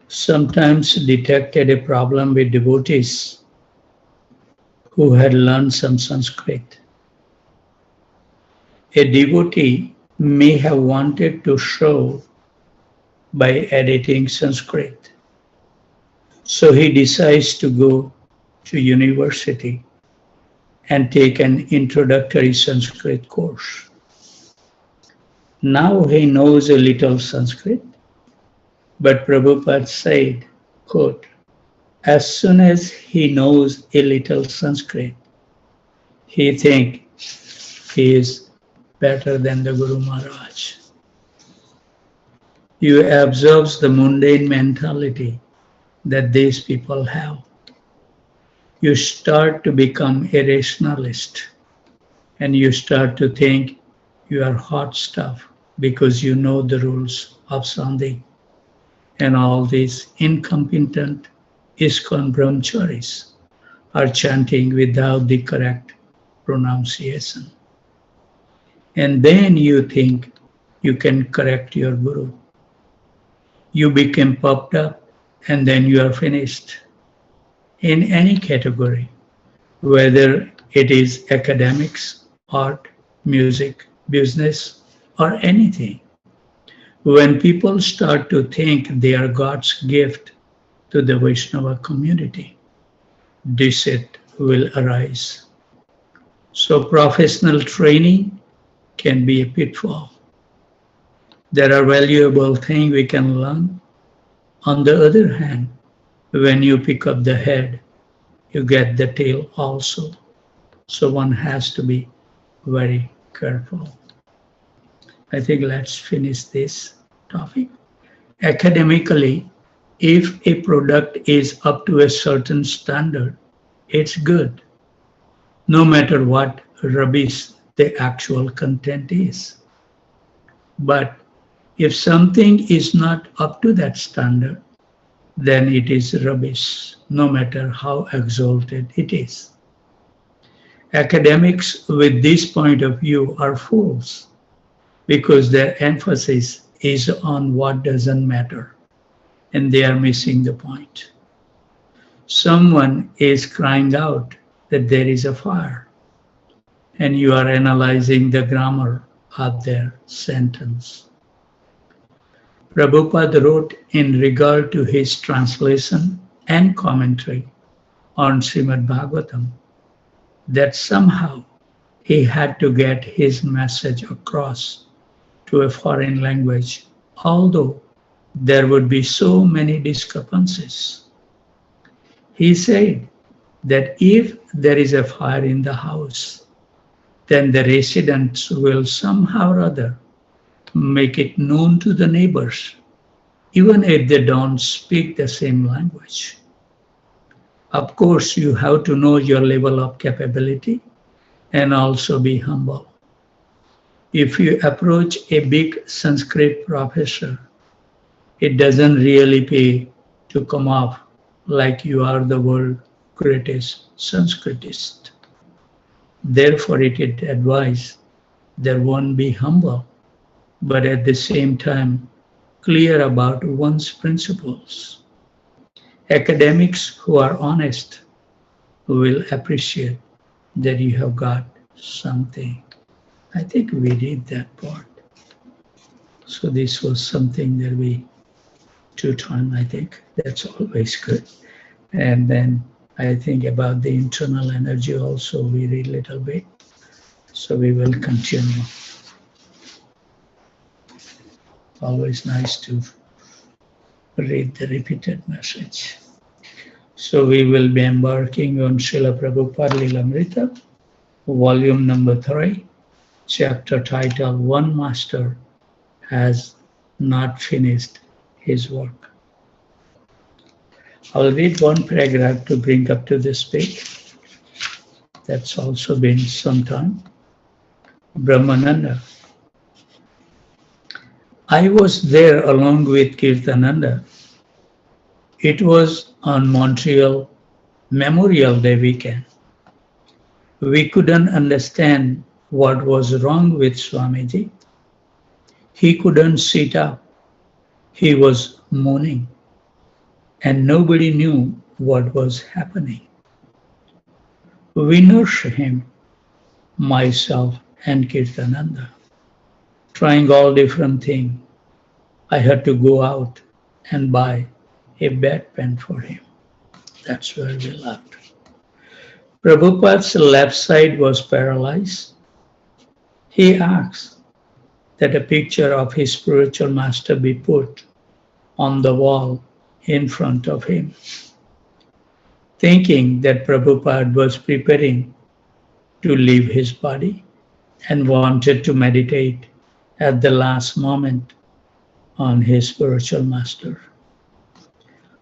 sometimes detected a problem with devotees who had learned some Sanskrit. A devotee may have wanted to show by editing Sanskrit. So he decides to go to university and take an introductory Sanskrit course. Now he knows a little Sanskrit, but Prabhupada said, quote, as soon as he knows a little Sanskrit, he thinks he is better than the Guru Maharaj. You observe the mundane mentality that these people have. You start to become a rationalist and you start to think you are hot stuff because you know the rules of Sandhi. And all these incompetent ISKCON brahmacharis are chanting without the correct pronunciation. And then you think you can correct your guru. You become puffed up and then you are finished. In any category, whether it is academics, art, music, business, or anything. When people start to think they are God's gift to the Vaishnava community, deceit will arise. So professional training can be a pitfall. There are valuable things we can learn. On the other hand, when you pick up the head, you get the tail also. So one has to be very careful. I think let's finish this topic. Academically, if a product is up to a certain standard, it's good, no matter what rubbish the actual content is. But if something is not up to that standard, then it is rubbish, no matter how exalted it is. Academics with this point of view are fools because their emphasis is on what doesn't matter and they are missing the point. Someone is crying out that there is a fire and you are analyzing the grammar of their sentence. Prabhupada wrote in regard to his translation and commentary on Srimad Bhagavatam that somehow he had to get his message across to a foreign language, although there would be so many discrepancies. He said that if there is a fire in the house, then the residents will somehow or other make it known to the neighbors, even if they don't speak the same language. Of course, you have to know your level of capability and also be humble. If you approach a big Sanskrit professor, it doesn't really pay to come off like you are the world's greatest Sanskritist. Therefore, it is advised that one be humble, but at the same time clear about one's principles. Academics who are honest will appreciate that you have got something. I think we did that part. So this was something that we took on, I think. That's always good. And then I think about the internal energy also we read a little bit. So we will continue. Always nice to read the repeated message. So we will be embarking on Srila Prabhupada Lilamrita, volume number 3, chapter title, One Master Has Not Finished His Work. I'll read one paragraph to bring up to the speed. That's also been some time. Brahmananda. I was there along with Kirtananda. It was on Montreal Memorial Day weekend. We couldn't understand what was wrong with Swamiji. He couldn't sit up. He was moaning. and nobody knew what was happening. We nursed him, myself and Kirtananda, trying all different things. I had to go out and buy a bedpan for him. That's where we left. Prabhupada's left side was paralyzed. He asked that a picture of his spiritual master be put on the wall in front of him. Thinking that Prabhupada was preparing to leave his body and wanted to meditate at the last moment on his spiritual master.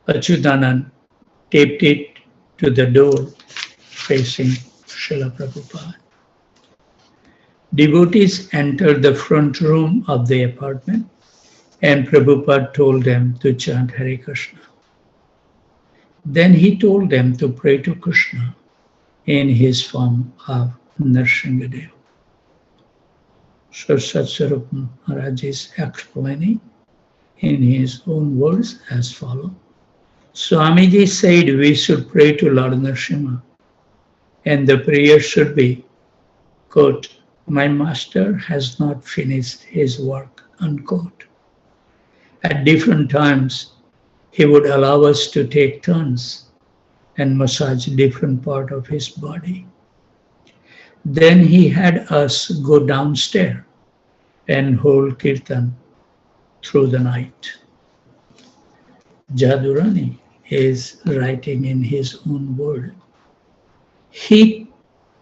Achyutanand taped it to the door facing Srila Prabhupada. Devotees entered the front room of the apartment and Prabhupada told them to chant Hare Krishna. Then he told them to pray to Krishna in his form of Nrsimhadev. So Satsvarup Maharaj is explaining in his own words as follows. Swamiji said we should pray to Lord Nrsimha, and the prayer should be, quote, my master has not finished his work, unquote. At different times, he would allow us to take turns and massage different part of his body. Then he had us go downstairs and hold kirtan through the night. Jadurani is writing in his own word. He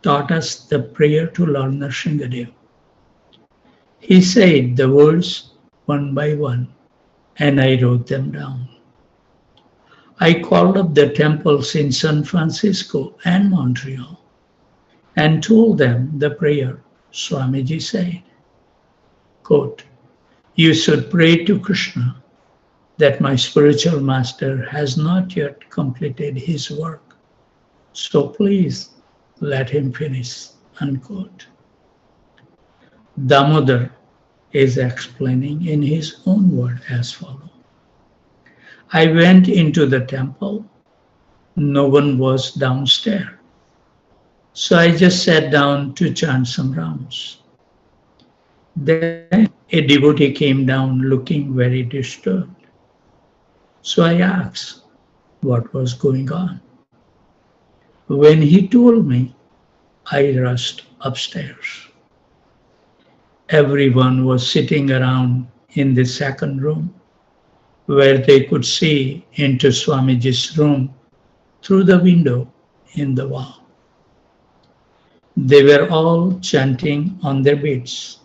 taught us the prayer to Lord Nrsimhadev. He said the words one by one, and I wrote them down. I called up the temples in San Francisco and Montreal and told them the prayer Swamiji said. Quote, you should pray to Krishna that my spiritual master has not yet completed his work. So please let him finish, unquote. Damodar is explaining in his own word as follows. I went into the temple. No one was downstairs. So I just sat down to chant some rounds. Then a devotee came down looking very disturbed. So I asked what was going on. When he told me, I rushed upstairs. Everyone was sitting around in the second room where they could see into Swamiji's room through the window in the wall. They were all chanting on their beds.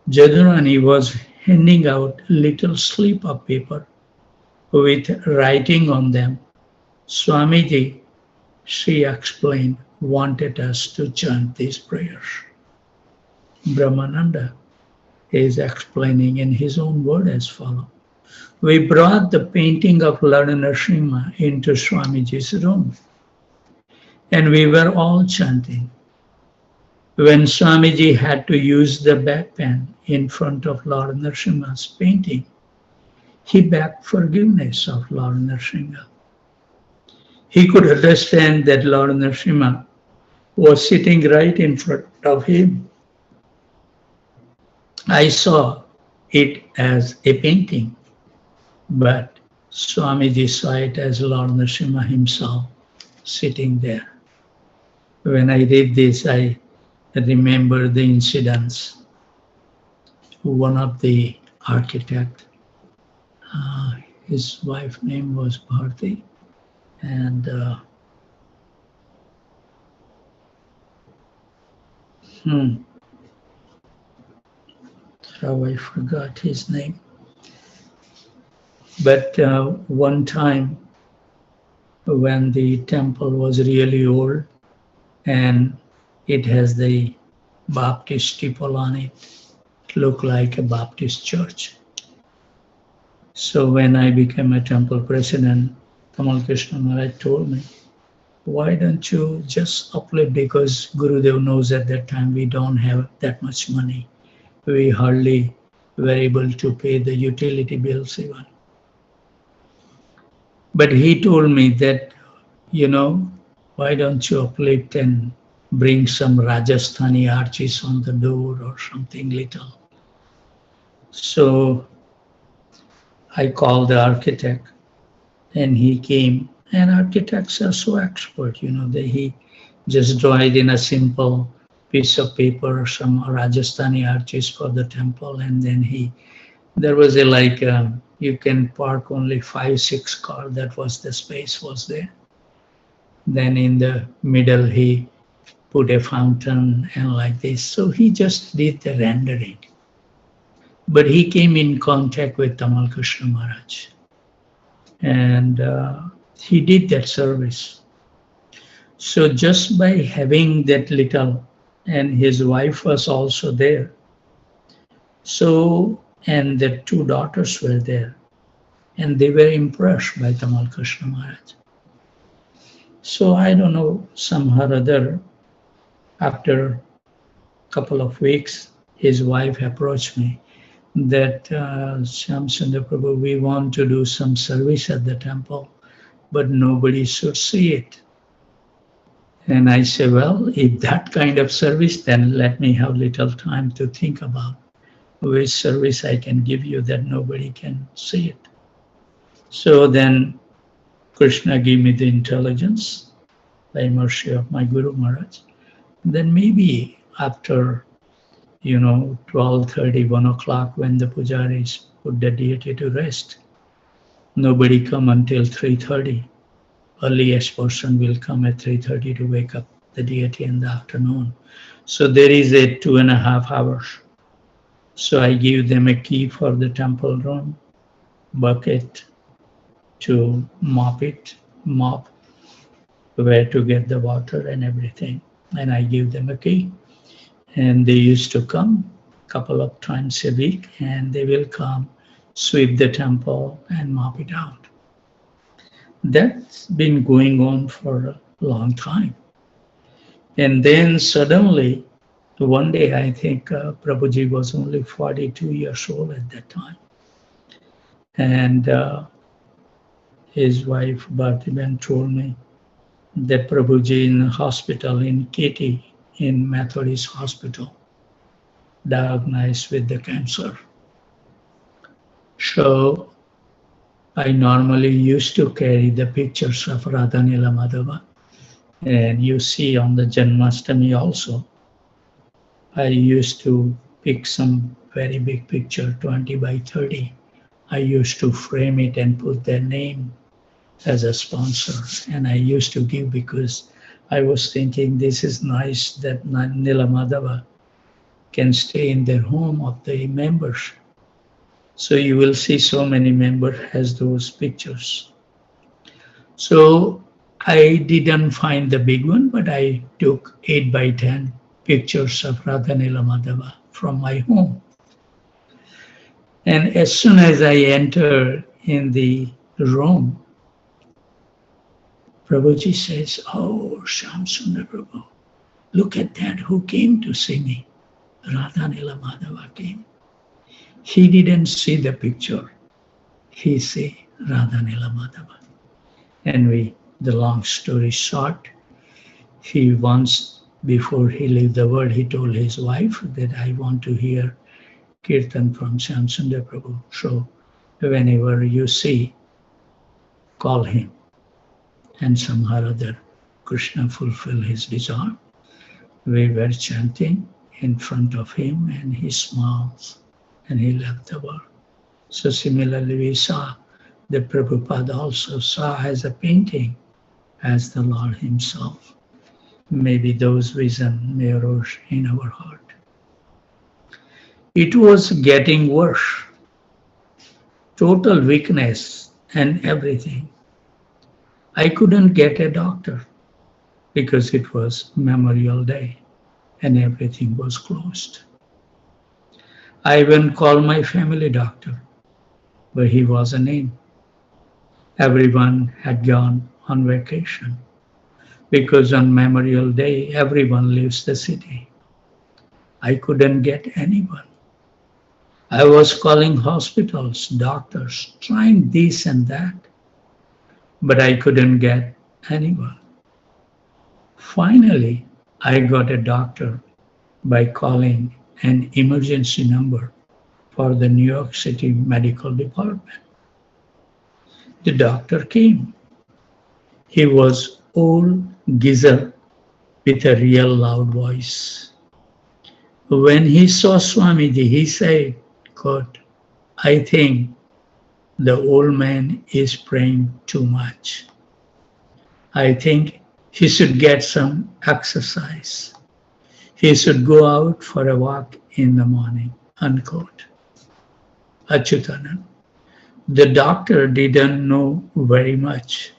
Jadurani was handing out little slip of paper with writing on them. Swamiji, she explained, wanted us to chant these prayers. Brahmananda is explaining in his own word as follows. We brought the painting of Lord Nrsimha into Swamiji's room, and we were all chanting. When Swamiji had to use the bedpan in front of Lord Nrsimha's painting, he begged forgiveness of Lord Nrsimha. He could understand that Lord Nrsimha was sitting right in front of him. I saw it as a painting, but Swamiji saw it as Lord Nrsimha himself sitting there. When I read this, I remember the incidents. One of the architects, his wife's name was Bharti, and how I forgot his name. But one time when the temple was really old and it has the Baptist steeple on it, it looked like a Baptist church. So when I became a temple president, Tamal Krishna Maharaj told me, why don't you just uplift, because Gurudev knows at that time we don't have that much money. We hardly were able to pay the utility bills even. But he told me that, you know, why don't you uplift and bring some Rajasthani arches on the door or something little. So I called the architect and he came. And architects are so expert, you know, that he just draw it in a simple piece of paper, some Rajasthani arches for the temple, and then there was a like you can park only 5, 6 cars. That was the space was there. Then in the middle he put a fountain and like this. So he just did the rendering. But he came in contact with Tamal Krishna Maharaj, and he did that service. So just by having that little, and his wife was also there. So, and the 2 daughters were there, and they were impressed by Tamal Krishna Maharaj. So I don't know, somehow or other, after a couple of weeks, his wife approached me that Shyam Sundar Prabhu, we want to do some service at the temple, but nobody should see it. And I say, well, if that kind of service, then let me have little time to think about which service I can give you that nobody can see it. So then Krishna gave me the intelligence by mercy of my Guru Maharaj. Then maybe after, 12:30, 1 o'clock, when the pujaris put the deity to rest, nobody come until 3:30. Earliest person will come at 3:30 to wake up the deity in the afternoon. So there is a 2.5 hours. So I give them a key for the temple room, bucket to mop where to get the water and everything. And I give them a key. And they used to come a couple of times a week, and they will come, sweep the temple and mop it out. That's been going on for a long time. And then suddenly, one day, I think Prabhuji was only 42 years old at that time. And his wife, Bhartiben, told me that Prabhuji in the hospital in Katy, in Methodist Hospital, diagnosed with the cancer. So I normally used to carry the pictures of Radha Nila Madhava. And you see on the Janmashtami also, I used to pick some very big picture, 20 by 30. I used to frame it and put their name as a sponsor. And I used to give because I was thinking this is nice that Nila Madhava can stay in their home of the members. So you will see so many members has those pictures. So I didn't find the big one, but I took 8 by 10 pictures of Radha Nila Madhava from my home. And as soon as I entered in the room, Prabhuji says, oh, Shyam Sundar Prabhu, look at that, who came to see me? Radha Nila Madhava came. He didn't see the picture. He see Radha Nila Madhava. And the long story short, he once, before he left the world, he told his wife that I want to hear Kirtan from Shyam Sundar Prabhu. So whenever you see, call him. And somehow or other, Krishna fulfilled his desire. We were chanting in front of him and he smiles and he left the world. So similarly, we saw that Prabhupada also saw as a painting as the Lord himself. Maybe those visions may arise in our heart. It was getting worse. Total weakness and everything. I couldn't get a doctor because it was Memorial Day and everything was closed. I even called my family doctor, but he wasn't in. Everyone had gone on vacation because on Memorial Day, everyone leaves the city. I couldn't get anyone. I was calling hospitals, doctors, trying this and that. but I couldn't get anyone. Finally, I got a doctor by calling an emergency number for the New York City Medical Department. The doctor came. He was old geezer with a real loud voice. When he saw Swamiji, he said, "God, I think the old man is praying too much. I think he should get some exercise. He should go out for a walk in the morning." Unquote. Achyutanand. The doctor didn't know very much.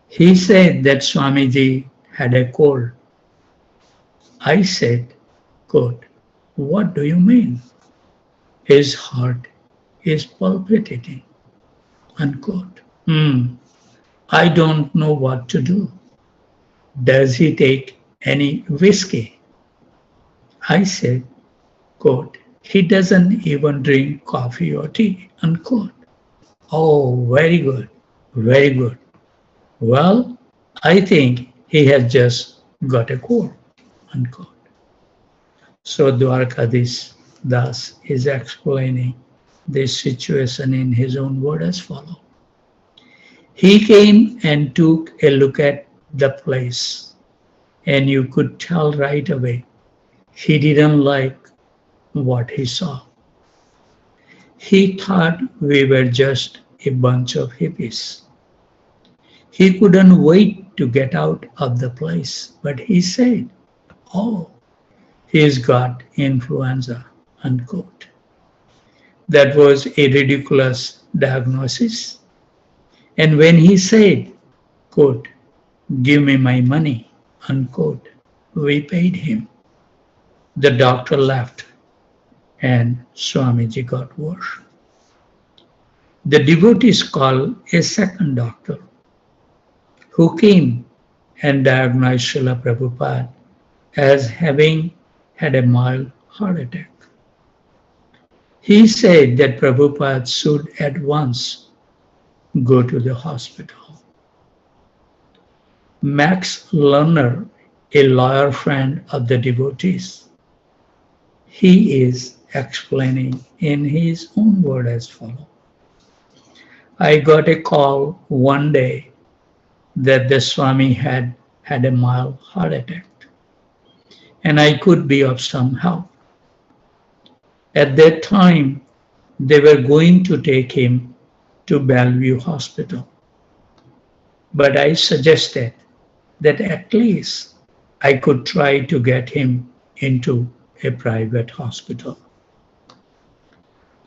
He said that Swamiji had a cold. I said, "Quote, what do you mean?" "His heart is palpitating." Unquote. I don't know what to do. Does he take any whiskey? I said, quote, "He doesn't even drink coffee or tea." Unquote. Oh, very good, very good. Well, I think he has just got a cold. Unquote. So Dwarkadis Das is explaining this situation in his own word as follows. He came and took a look at the place, and you could tell right away he didn't like what he saw. He thought we were just a bunch of hippies. He couldn't wait to get out of the place, but he said, "Oh, he's got influenza." Unquote. That was a ridiculous diagnosis. And when he said, quote, "Give me my money," unquote, we paid him. The doctor left and Swamiji got worse. The devotees called a second doctor who came and diagnosed Srila Prabhupada as having had a mild heart attack. He said that Prabhupada should at once go to the hospital. Max Lerner, a lawyer friend of the devotees, he is explaining in his own word as follows. I got a call one day that the Swami had a mild heart attack and I could be of some help. At that time, they were going to take him to Bellevue Hospital. But I suggested that at least I could try to get him into a private hospital.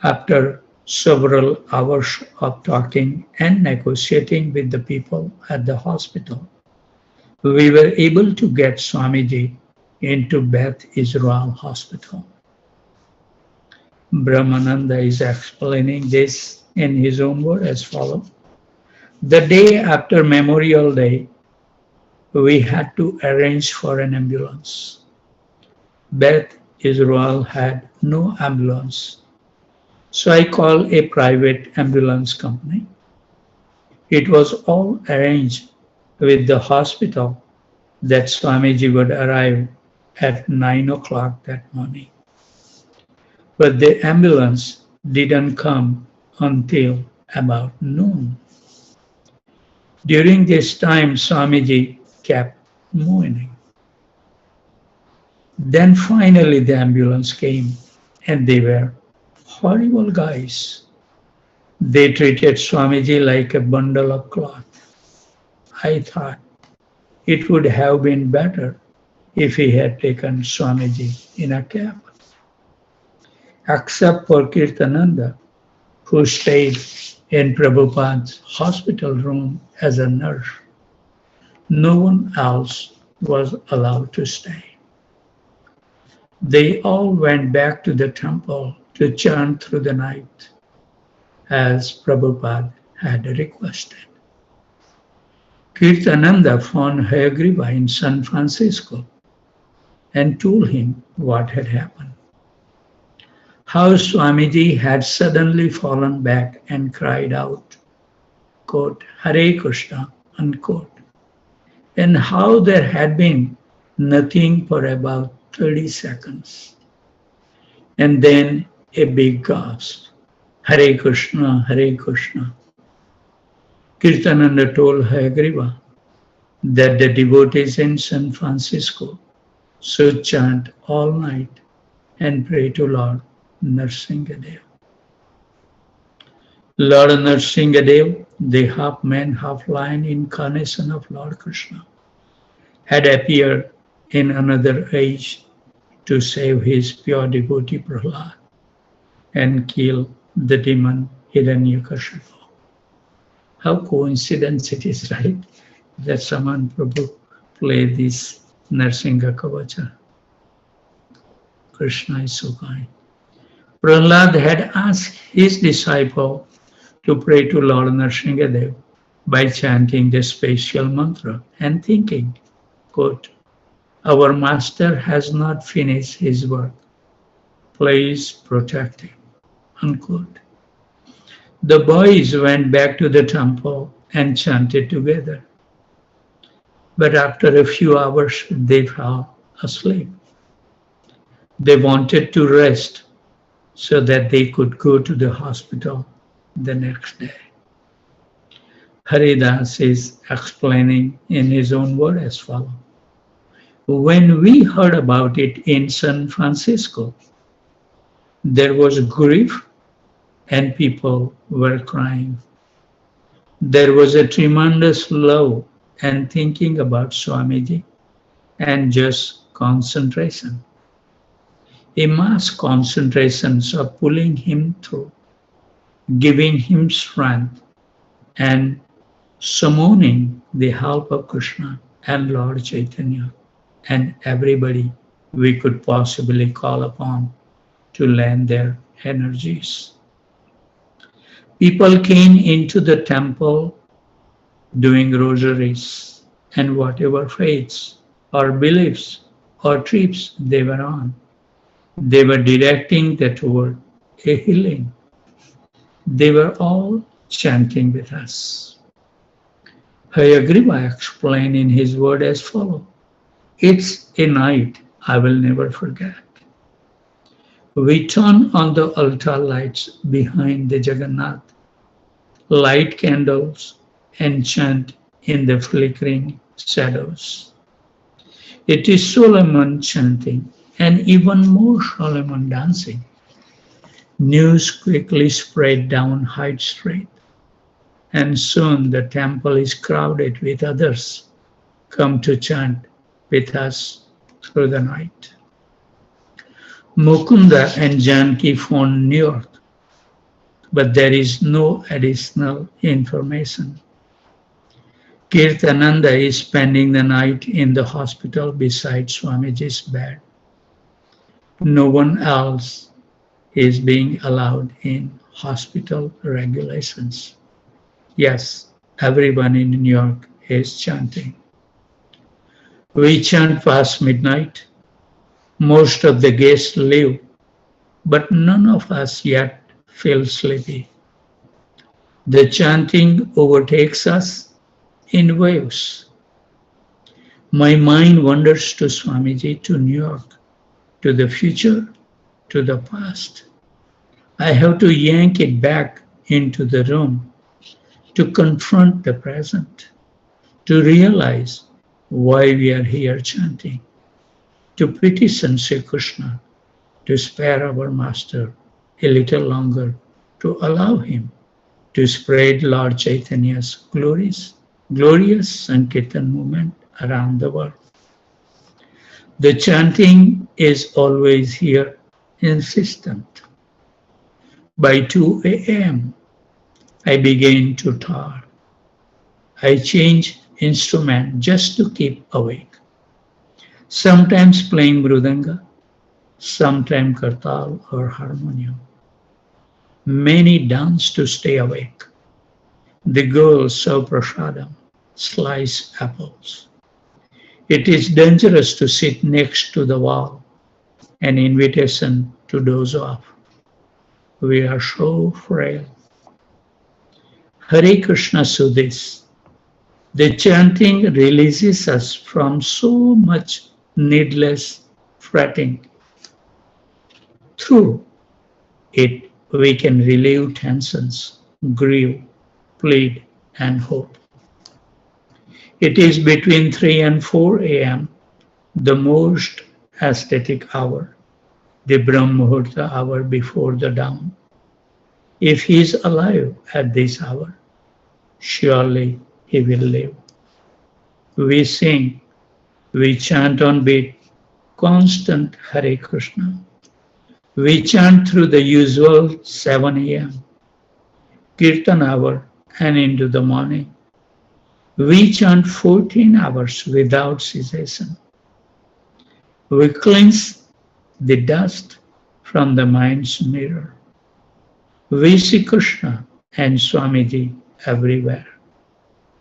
After several hours of talking and negotiating with the people at the hospital, we were able to get Swamiji into Beth Israel Hospital. Brahmananda is explaining this in his own word as follows. The day after Memorial Day, we had to arrange for an ambulance. Beth Israel had no ambulance. So I called a private ambulance company. It was all arranged with the hospital that Swamiji would arrive at 9 o'clock that morning. But the ambulance didn't come until about noon. During this time, Swamiji kept moaning. Then finally the ambulance came and they were horrible guys. They treated Swamiji like a bundle of cloth. I thought it would have been better if he had taken Swamiji in a cab. Except for Kirtananda, who stayed in Prabhupada's hospital room as a nurse. No one else was allowed to stay. They all went back to the temple to chant through the night, as Prabhupada had requested. Kirtananda found Hayagriva in San Francisco and told him what had happened. How Swamiji had suddenly fallen back and cried out, quote, Hare Krishna, unquote. And how there had been nothing for about 30 seconds. And then a big gasp, Hare Krishna, Hare Krishna. Kirtananda told Hayagriva that the devotees in San Francisco should chant all night and pray to Lord Nrsimhadev. Lord Nrsimhadev, the half man, half lion incarnation of Lord Krishna, had appeared in another age to save his pure devotee Prahlad and kill the demon Hiranyakashipu. How coincidence it is, right? That Saman Prabhu played this Narsingha Kavacha. Krishna is so kind. Prahlad had asked his disciple to pray to Lord Nrsimhadev by chanting the special mantra and thinking, quote, our master has not finished his work. Please protect him, unquote. The boys went back to the temple and chanted together. But after a few hours, they fell asleep. They wanted to rest so that they could go to the hospital the next day. Haridas is explaining in his own word as follows. When we heard about it in San Francisco, there was grief and people were crying. There was a tremendous love and thinking about Swamiji and just concentration. A mass concentration of pulling him through, giving him strength and summoning the help of Krishna and Lord Chaitanya and everybody we could possibly call upon to lend their energies. People came into the temple doing rosaries and whatever faiths or beliefs or trips they were on. They were directing that toward a healing. They were all chanting with us. Hayagriva explained in his word as follows. It's a night I will never forget. We turn on the altar lights behind the Jagannath, light candles, and chant in the flickering shadows. It is Solomon chanting and even more Solomon dancing. News quickly spread down Hyde Street, and soon the temple is crowded with others come to chant with us through the night. Mukunda and Janki phoned New York, but there is no additional information. Kirtananda is spending the night in the hospital beside Swamiji's bed. No one else is being allowed in hospital regulations. Yes, everyone in New York is chanting. We chant past midnight. Most of the guests leave, but none of us yet feel sleepy. The chanting overtakes us in waves. My mind wanders to Swamiji, to New York, to the future, to the past. I have to yank it back into the room to confront the present, to realize why we are here chanting, to petition Sri Krishna to spare our master a little longer, to allow him to spread Lord Chaitanya's glorious Sankirtan movement around the world. The chanting is always here, insistent. By 2 a.m., I begin to talk. I change instrument just to keep awake. Sometimes playing mridanga, sometimes kartal or harmonium. Many dance to stay awake. The girls serve prasadam, sliced apples. It is dangerous to sit next to the wall, an invitation to doze off. We are so frail. Hare Krishna Sudhis. The chanting releases us from so much needless fretting. Through it, we can relieve tensions, grieve, plead, and hope. It is between 3 and 4 a.m., the most aesthetic hour, the Brahmuhurta hour before the dawn. If he is alive at this hour, surely he will live. We sing, we chant on beat, constant Hare Krishna. We chant through the usual 7 a.m., Kirtan hour, and into the morning. We chant 14 hours without cessation. We cleanse the dust from the mind's mirror. We see Krishna and Swamiji everywhere.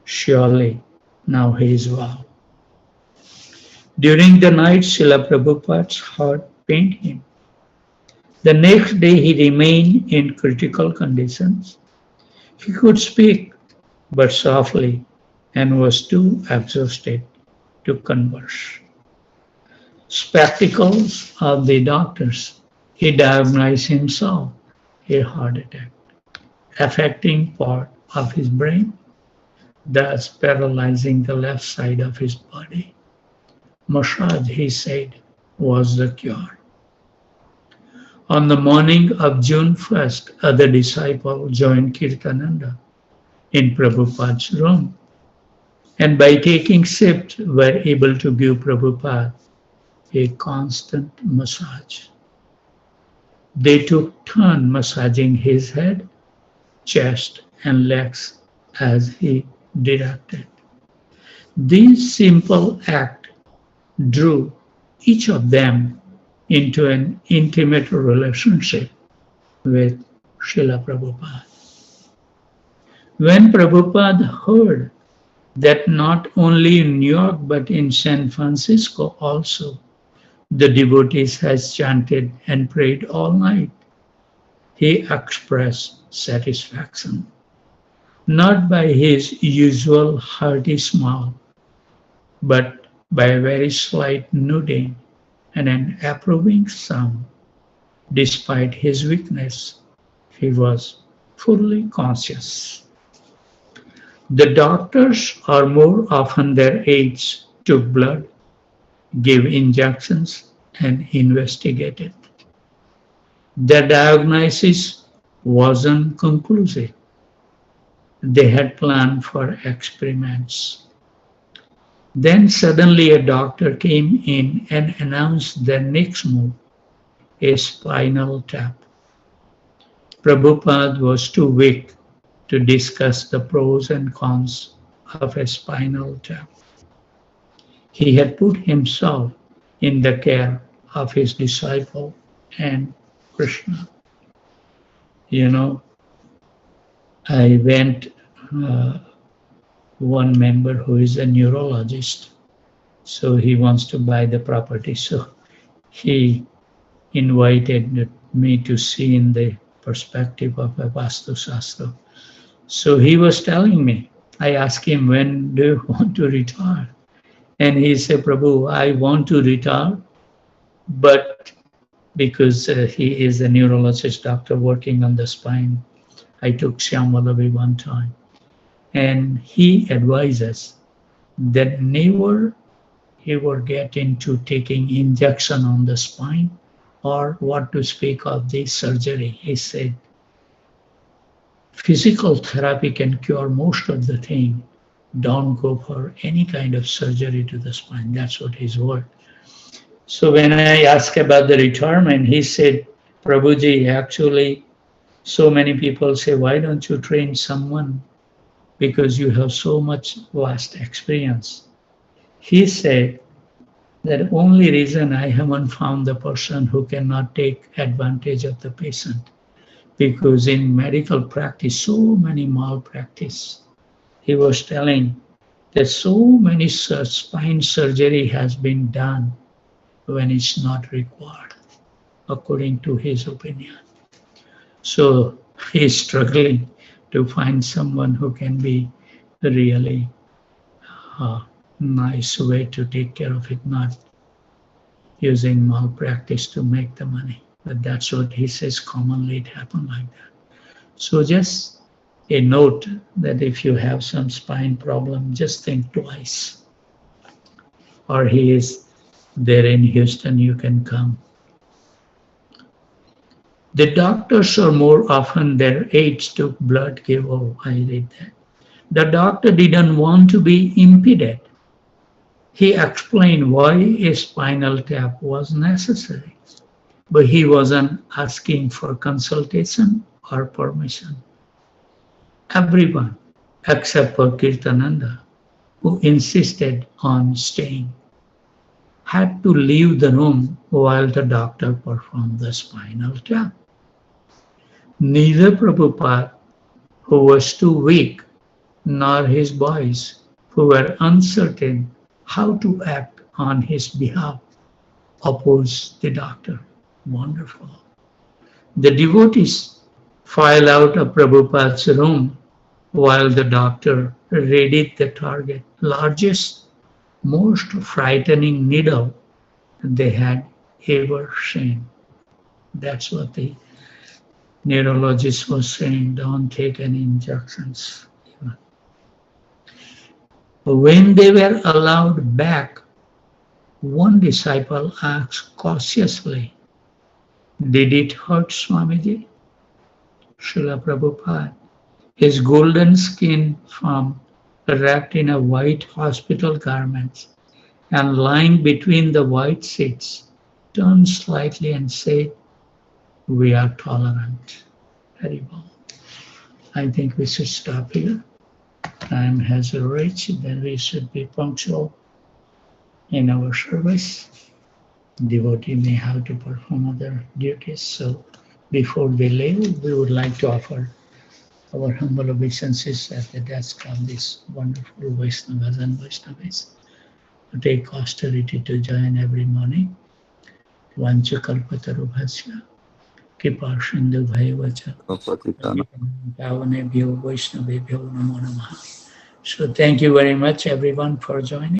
Surely now he is well. During the night, Srila Prabhupada's heart pained him. The next day he remained in critical conditions. He could speak, but softly, and was too exhausted to converse. Spectacles of the doctors, he diagnosed himself a heart attack, affecting part of his brain, thus paralyzing the left side of his body. Massage, he said, was the cure. On the morning of June 1st, other disciples joined Kirtananda in Prabhupada's room, and by taking sips were able to give Prabhupada a constant massage. They took turn massaging his head, chest, and legs as he directed. This simple act drew each of them into an intimate relationship with Srila Prabhupada. When Prabhupada heard that not only in New York but in San Francisco also, the devotees has chanted and prayed all night, he expressed satisfaction, not by his usual hearty smile, but by a very slight nodding and an approving sound. Despite his weakness, he was fully conscious. The doctors, or more often their aides, took blood, gave injections, and investigated. The diagnosis wasn't conclusive. They had planned for experiments. Then suddenly a doctor came in and announced the next move, a spinal tap. Prabhupada was too weak to discuss the pros and cons of a spinal tap. He had put himself in the care of his disciple and Krishna. You know, I went, one member who is a neurologist, so he wants to buy the property. So he invited me to see in the perspective of a Vastu Shastra. So he was telling me, I asked him, when do you want to retire? And he said, Prabhu, I want to retire, but because he is a neurologist doctor working on the spine, I took Shyam Vallavi one time. And he advises that never ever get into taking injection on the spine or what to speak of the surgery. He said, physical therapy can cure most of the thing. Don't go for any kind of surgery to the spine. That's what his word. So when I asked about the retirement, he said, Prabhuji, actually, so many people say, why don't you train someone? Because you have so much vast experience. He said, the only reason I haven't found the person who cannot take advantage of the patient, because in medical practice, so many malpractice. He was telling that so many spine surgery has been done when it's not required, according to his opinion. So he's struggling to find someone who can be really nice way to take care of it, not using malpractice to make the money. But that's what he says commonly it happened like that. So just a note that if you have some spine problem, just think twice. Or he is there in Houston, you can come. The doctors are more often their aides took blood give. Oh, I read that. The doctor didn't want to be impeded. He explained why a spinal tap was necessary, but he wasn't asking for consultation or permission. Everyone, except for Kirtananda, who insisted on staying, had to leave the room while the doctor performed the spinal tap. Neither Prabhupada, who was too weak, nor his boys, who were uncertain how to act on his behalf, opposed the doctor. Wonderful. The devotees filed out of Prabhupada's room while the doctor readied the target, largest, most frightening needle they had ever seen. That's what the neurologist was saying, don't take any injections. When they were allowed back, one disciple asked cautiously, did it hurt Swamiji? Srila Prabhupada, his golden skin form wrapped in a white hospital garment and lying between the white seats, turned slightly and said, we are tolerant. Very well. I think we should stop here. Time has reached, then we should be punctual in our service. Devotee may have to perform other duties. So before we leave, we would like to offer our humble obeisances at the desk of these wonderful Vaishnavas and Vaishnavis to take austerity to join every morning. Vancha kalpataru bhasya kripa sindhu bhayavacha pavanebhyo Vaishnavebhyo namo namaha. So thank you very much everyone for joining.